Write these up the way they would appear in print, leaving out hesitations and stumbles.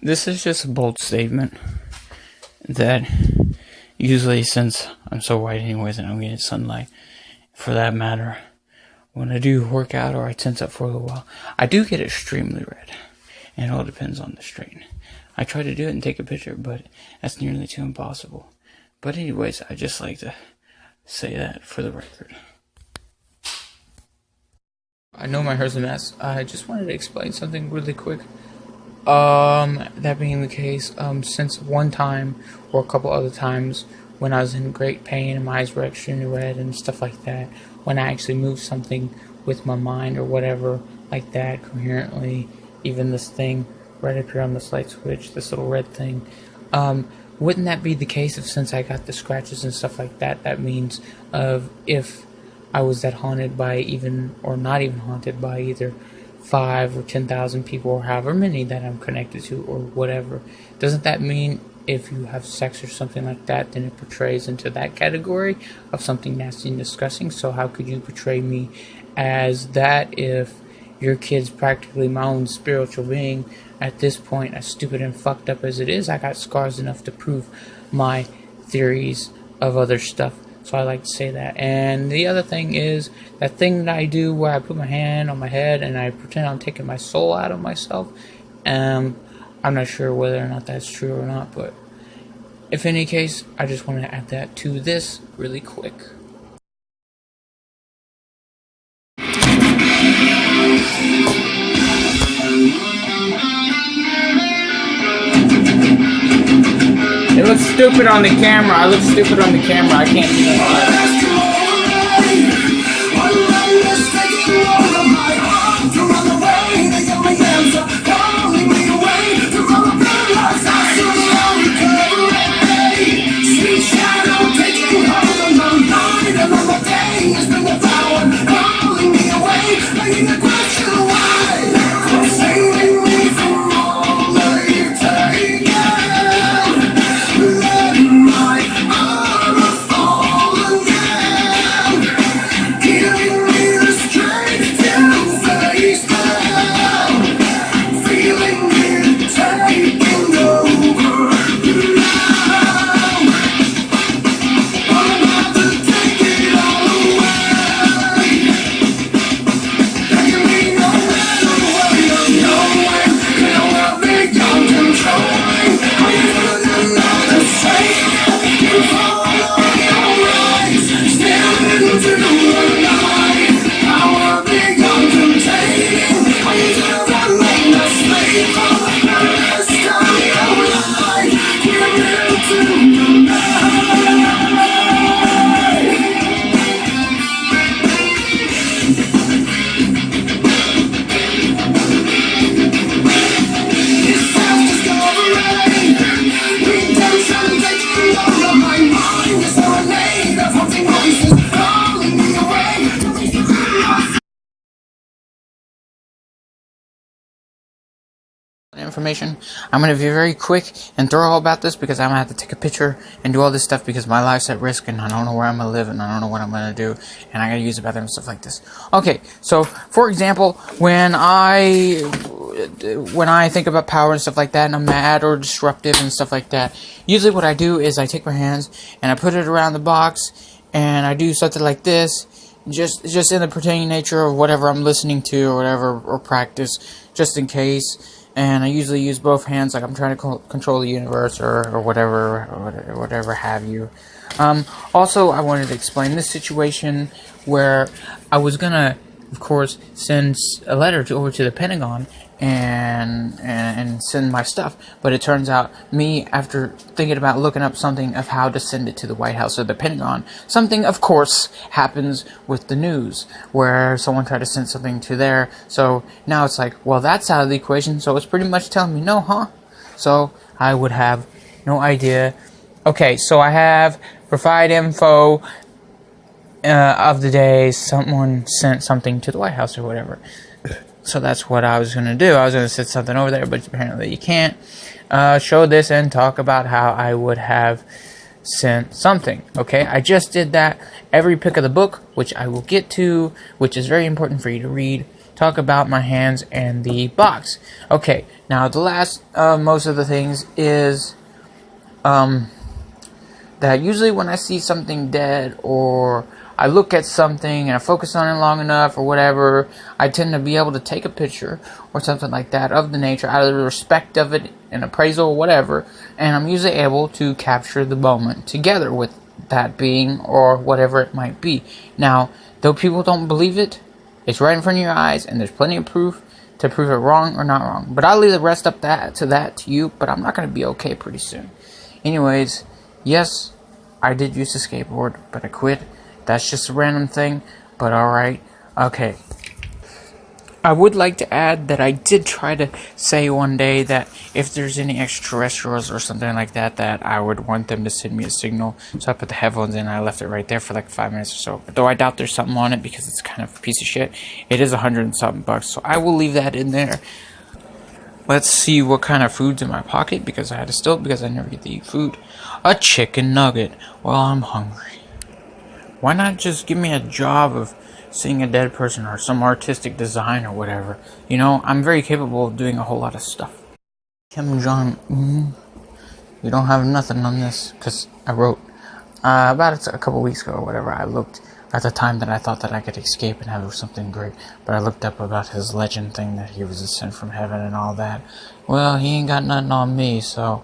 This is just a bold statement that usually, since I'm so white anyways and I'm getting sunlight, for that matter, when I do work out or I tense up for a little while, I do get extremely red. And it all depends on the strain. I try to do it and take a picture, but that's nearly too impossible. But anyways, I just like to say that for the record. I know my hair's a mess. I just wanted to explain something really quick. That being the case, since one time or a couple other times when I was in great pain and my eyes were extremely red and stuff like that, when I actually moved something with my mind or whatever like that coherently, even this thing right up here on this light switch, this little red thing, wouldn't that be the case if since I got the scratches and stuff like that, that means if I was that haunted by even, or not even haunted by either 5 or 10,000 people or however many that I'm connected to or whatever, doesn't that mean if you have sex or something like that, then it portrays into that category of something nasty and disgusting? So how could you portray me as that if your kid's practically my own spiritual being? At this point, as stupid and fucked up as it is, I got scars enough to prove my theories of other stuff. So I like to say that. And the other thing is, that thing that I do where I put my hand on my head and I pretend I'm taking my soul out of myself. I'm not sure whether or not that's true or not, but if any case, I just want to add that to this really quick. It looks stupid on the camera. I look stupid on the camera. I can't do that. Information. I'm going to be very quick and thorough about this because I'm going to have to take a picture and do all this stuff because my life's at risk and I don't know where I'm going to live and I don't know what I'm going to do and I got to use the bathroom and stuff like this. Okay, so for example, when I think about power and stuff like that and I'm mad or disruptive and stuff like that, usually what I do is I take my hands and I put it around the box and I do something like this, just in the pertaining nature of whatever I'm listening to or whatever, or practice, just in case. And I usually use both hands, like I'm trying to control the universe or whatever have you. Also, I wanted to explain this situation where I was gonna, of course, send a letter over to the Pentagon and send my stuff, but it turns out me, after thinking about looking up something of how to send it to the White House or the Pentagon, something of course happens with the news where someone tried to send something to there. So now it's like, well, that's out of the equation, so it's pretty much telling me no, huh? So I would have no idea. Okay, so I have provide info of the day, someone sent something to the White House or whatever. So that's what I was going to do. I was going to set something over there, but apparently you can't show this and talk about how I would have sent something. Okay, I just did that. Every pick of the book, which I will get to, which is very important for you to read, talk about my hands and the box. Okay, now the last, most of the things is, that usually when I see something dead or I look at something and I focus on it long enough or whatever, I tend to be able to take a picture or something like that of the nature out of the respect of it, an appraisal or whatever, and I'm usually able to capture the moment together with that being or whatever it might be. Now, though people don't believe it, it's right in front of your eyes and there's plenty of proof to prove it wrong or not wrong. But I'll leave the rest up to you, but I'm not going to be okay pretty soon. Anyways, yes, I did use a skateboard, but I quit. That's just a random thing, but alright. Okay. I would like to add that I did try to say one day that if there's any extraterrestrials or something like that, that I would want them to send me a signal. So I put the headphones in and I left it right there for like 5 minutes or so. Though I doubt there's something on it because it's kind of a piece of shit. It is $100 and something bucks, so I will leave that in there. Let's see what kind of food's in my pocket because I had to steal it because I never get to eat food. A chicken nugget. Well, I'm hungry. Why not just give me a job of seeing a dead person or some artistic design or whatever? You know, I'm very capable of doing a whole lot of stuff. Kim Jong-un, you don't have nothing on this, because I wrote, about a couple weeks ago or whatever, I looked at the time that I thought that I could escape and have something great, but I looked up about his legend thing that he was sent from heaven and all that. Well, he ain't got nothing on me, so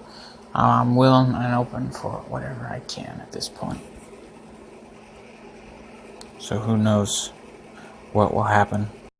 I'm willing and open for whatever I can at this point. So who knows what will happen.